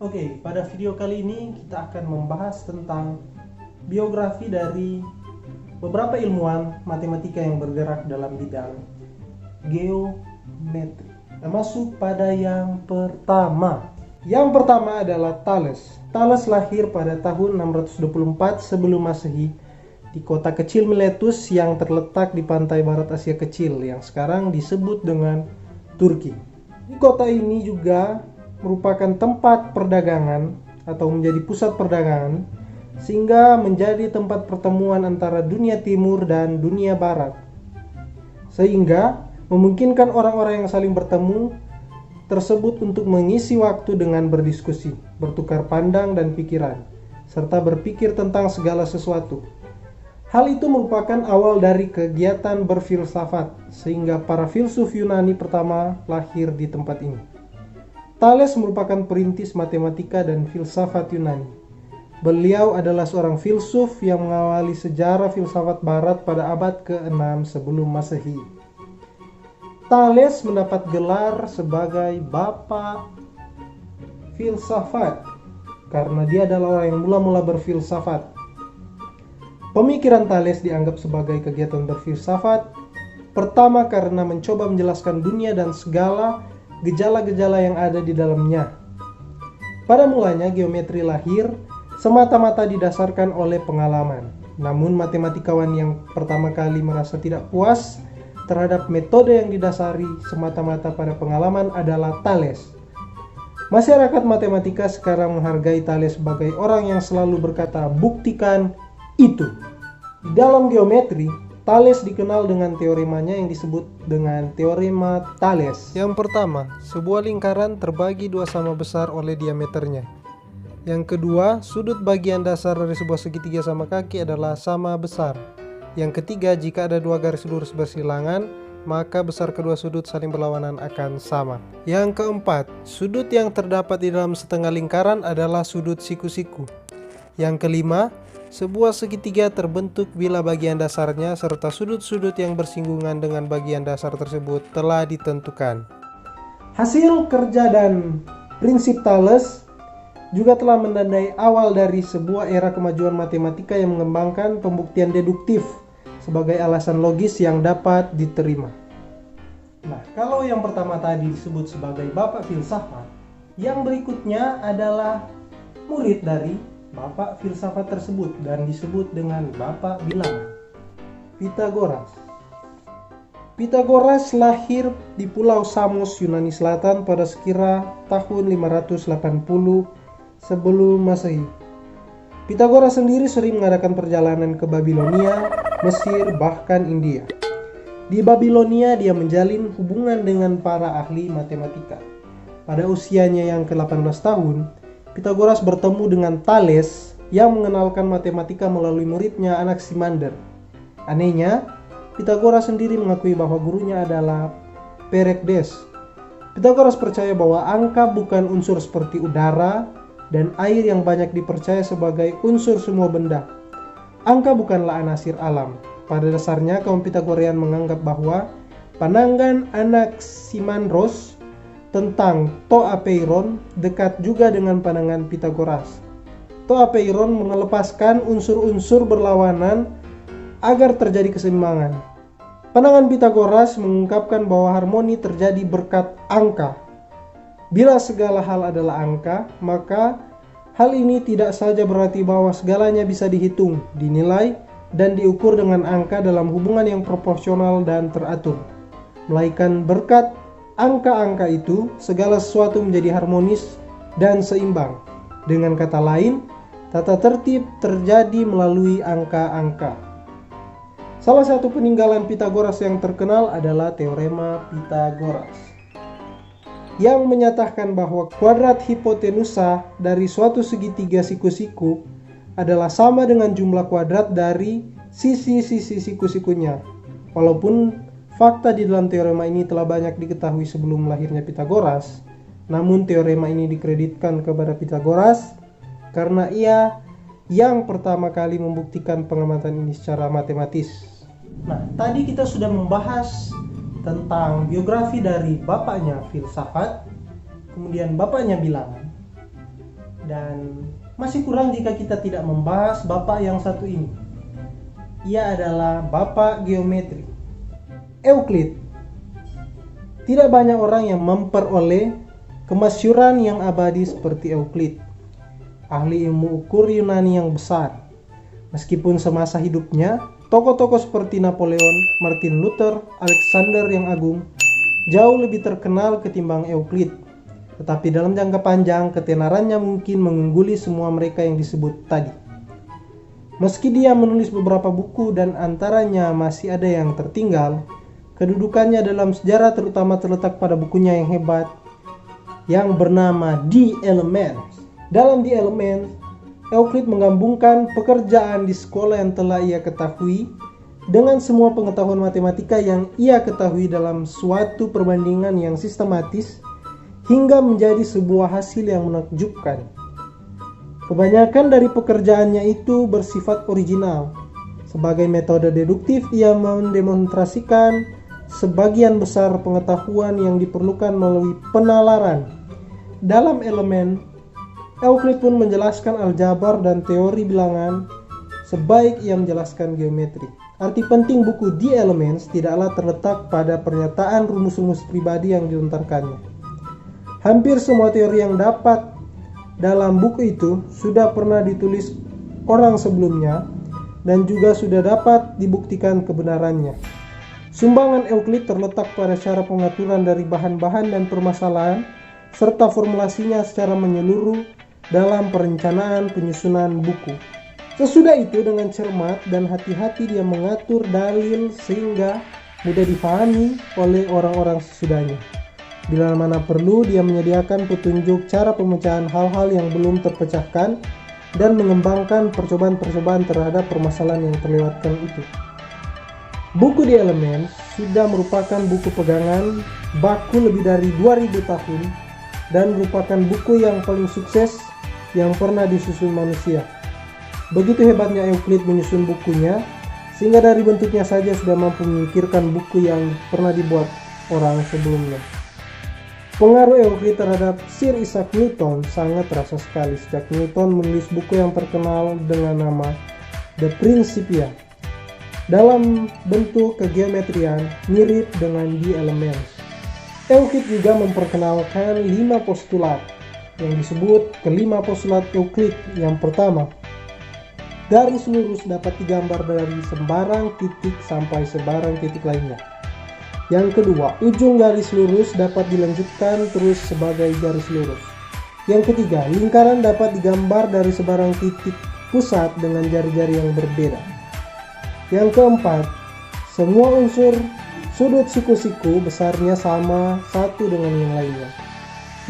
Oke, pada video kali ini kita akan membahas tentang biografi dari beberapa ilmuwan matematika yang bergerak dalam bidang geometri. Masuk pada yang pertama. Yang pertama adalah Thales. Thales lahir pada tahun 624 sebelum Masehi di kota kecil Miletus yang terletak di pantai barat Asia Kecil yang sekarang disebut dengan Turki. Di kota ini juga merupakan tempat perdagangan atau menjadi pusat perdagangan sehingga menjadi tempat pertemuan antara dunia timur dan dunia barat, sehingga memungkinkan orang-orang yang saling bertemu tersebut untuk mengisi waktu dengan berdiskusi, bertukar pandang dan pikiran, serta berpikir tentang segala sesuatu. Hal itu merupakan awal dari kegiatan berfilsafat, sehingga para filsuf Yunani pertama lahir di tempat ini. Thales merupakan perintis matematika dan filsafat Yunani. Beliau adalah seorang filsuf yang mengawali sejarah filsafat barat pada abad ke-6 sebelum Masehi. Thales mendapat gelar sebagai Bapak Filsafat karena dia adalah orang yang mula-mula berfilsafat. Pemikiran Thales dianggap sebagai kegiatan berfilsafat pertama karena mencoba menjelaskan dunia dan segala gejala-gejala yang ada di dalamnya. Pada mulanya geometri lahir semata-mata didasarkan oleh pengalaman. Namun matematikawan yang pertama kali merasa tidak puas terhadap metode yang didasari semata-mata pada pengalaman adalah Thales. Masyarakat matematika sekarang menghargai Thales sebagai orang yang selalu berkata, "Buktikan itu." Di dalam geometri, Thales dikenal dengan teoremanya yang disebut dengan teorema Thales. Yang pertama, sebuah lingkaran terbagi dua sama besar oleh diameternya. Yang kedua, sudut bagian dasar dari sebuah segitiga sama kaki adalah sama besar. Yang ketiga, jika ada dua garis lurus bersilangan, maka besar kedua sudut saling berlawanan akan sama. Yang keempat, sudut yang terdapat di dalam setengah lingkaran adalah sudut siku-siku. Yang kelima, sebuah segitiga terbentuk bila bagian dasarnya serta sudut-sudut yang bersinggungan dengan bagian dasar tersebut telah ditentukan. Hasil kerja dan prinsip Thales juga telah menandai awal dari sebuah era kemajuan matematika yang mengembangkan pembuktian deduktif sebagai alasan logis yang dapat diterima. Nah, kalau yang pertama tadi disebut sebagai Bapak Filsafat, yang berikutnya adalah murid dari Bapak Filsafat tersebut dan disebut dengan Bapak Bilangan, Pitagoras. Pitagoras lahir di Pulau Samos, Yunani Selatan pada sekira tahun 580 sebelum Masehi. Pitagoras sendiri sering mengadakan perjalanan ke Babilonia, Mesir, bahkan India. Di Babilonia dia menjalin hubungan dengan para ahli matematika. Pada usianya yang ke-18 tahun, Pitagoras bertemu dengan Thales yang mengenalkan matematika melalui muridnya Anaximander. Anehnya, Pitagoras sendiri mengakui bahwa gurunya adalah Perikles. Pitagoras percaya bahwa angka bukan unsur seperti udara dan air yang banyak dipercaya sebagai unsur semua benda. Angka bukanlah anasir alam. Pada dasarnya kaum Pitagorean menganggap bahwa pandangan Anaximandros tentang toapeiron dekat juga dengan pandangan Pitagoras. Toapeiron melepaskan unsur-unsur berlawanan agar terjadi keseimbangan. Pandangan Pitagoras mengungkapkan bahwa harmoni terjadi berkat angka. Bila segala hal adalah angka, maka hal ini tidak saja berarti bahwa segalanya bisa dihitung, dinilai, dan diukur dengan angka dalam hubungan yang proporsional dan teratur. Melainkan berkat angka-angka itu, segala sesuatu menjadi harmonis dan seimbang. Dengan kata lain, tata tertib terjadi melalui angka-angka. Salah satu peninggalan Pitagoras yang terkenal adalah teorema Pitagoras, yang menyatakan bahwa kuadrat hipotenusa dari suatu segitiga siku-siku adalah sama dengan jumlah kuadrat dari sisi-sisi siku-sikunya. Walaupun fakta di dalam teorema ini telah banyak diketahui sebelum lahirnya Pitagoras, namun teorema ini dikreditkan kepada Pitagoras karena ia yang pertama kali membuktikan pengamatan ini secara matematis. Nah, tadi kita sudah membahas tentang biografi dari bapaknya filsafat, kemudian bapaknya bilangan. dan masih kurang jika kita tidak membahas bapak yang satu ini. Ia adalah bapak geometri, Euclid. Tidak banyak orang yang memperoleh kemasyhuran yang abadi seperti Euclid, ahli ilmu ukur Yunani yang besar. Meskipun semasa hidupnya, tokoh-tokoh seperti Napoleon, Martin Luther, Alexander yang Agung jauh lebih terkenal ketimbang Euclid. Tetapi dalam jangka panjang, ketenarannya mungkin mengungguli semua mereka yang disebut tadi. Meski dia menulis beberapa buku dan antaranya masih ada yang tertinggal, kedudukannya dalam sejarah terutama terletak pada bukunya yang hebat yang bernama The Elements. Dalam The Elements, Euclid menggabungkan pekerjaan di sekolah yang telah ia ketahui dengan semua pengetahuan matematika yang ia ketahui dalam suatu perbandingan yang sistematis hingga menjadi sebuah hasil yang menakjubkan. Kebanyakan dari pekerjaannya itu bersifat original. Sebagai metode deduktif, ia mendemonstrasikan sebagian besar pengetahuan yang diperlukan melalui penalaran. Dalam Elemen, Euclid pun menjelaskan aljabar dan teori bilangan sebaik ia menjelaskan geometri. Arti penting buku The Elements tidaklah terletak pada pernyataan rumus-rumus pribadi yang dilontarkannya. Hampir semua teori yang dapat dalam buku itu sudah pernah ditulis orang sebelumnya dan juga sudah dapat dibuktikan kebenarannya. Sumbangan Euclid terletak pada cara pengaturan dari bahan-bahan dan permasalahan serta formulasinya secara menyeluruh dalam perencanaan penyusunan buku. Sesudah itu dengan cermat dan hati-hati dia mengatur dalil sehingga mudah dipahami oleh orang-orang sesudahnya. Bila mana perlu, dia menyediakan petunjuk cara pemecahan hal-hal yang belum terpecahkan dan mengembangkan percobaan-percobaan terhadap permasalahan yang terlewatkan itu. Buku The Elements sudah merupakan buku pegangan baku lebih dari 2000 tahun dan merupakan buku yang paling sukses yang pernah disusun manusia. Begitu hebatnya Euclid menyusun bukunya, sehingga dari bentuknya saja sudah mampu menyingkirkan buku yang pernah dibuat orang sebelumnya. Pengaruh Euclid terhadap Sir Isaac Newton sangat terasa sekali sejak Newton menulis buku yang terkenal dengan nama The Principia. Dalam bentuk kegeometrian mirip dengan The Elements. Euclid juga memperkenalkan 5 postulat yang disebut kelima postulat Euclid. Yang pertama, garis lurus dapat digambar dari sembarang titik sampai sebarang titik lainnya. Yang kedua, ujung garis lurus dapat dilanjutkan terus sebagai garis lurus. Yang ketiga, lingkaran dapat digambar dari sebarang titik pusat dengan jari-jari yang berbeda. Yang keempat, semua unsur sudut siku-siku besarnya sama satu dengan yang lainnya.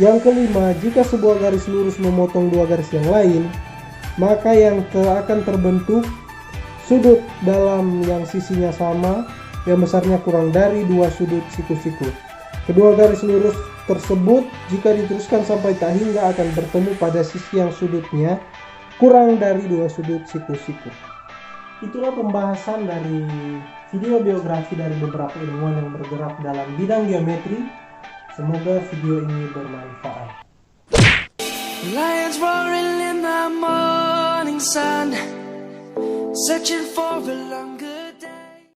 Yang kelima, jika sebuah garis lurus memotong dua garis yang lain, maka yang akan terbentuk sudut dalam yang sisinya sama, yang besarnya kurang dari dua sudut siku-siku. Kedua garis lurus tersebut jika diteruskan sampai tak hingga akan bertemu pada sisi yang sudutnya kurang dari dua sudut siku-siku. Itulah pembahasan dari video biografi dari beberapa ilmuwan yang bergerak dalam bidang geometri. Semoga video ini bermanfaat. Lions roaring in the morning sun, searching for a longer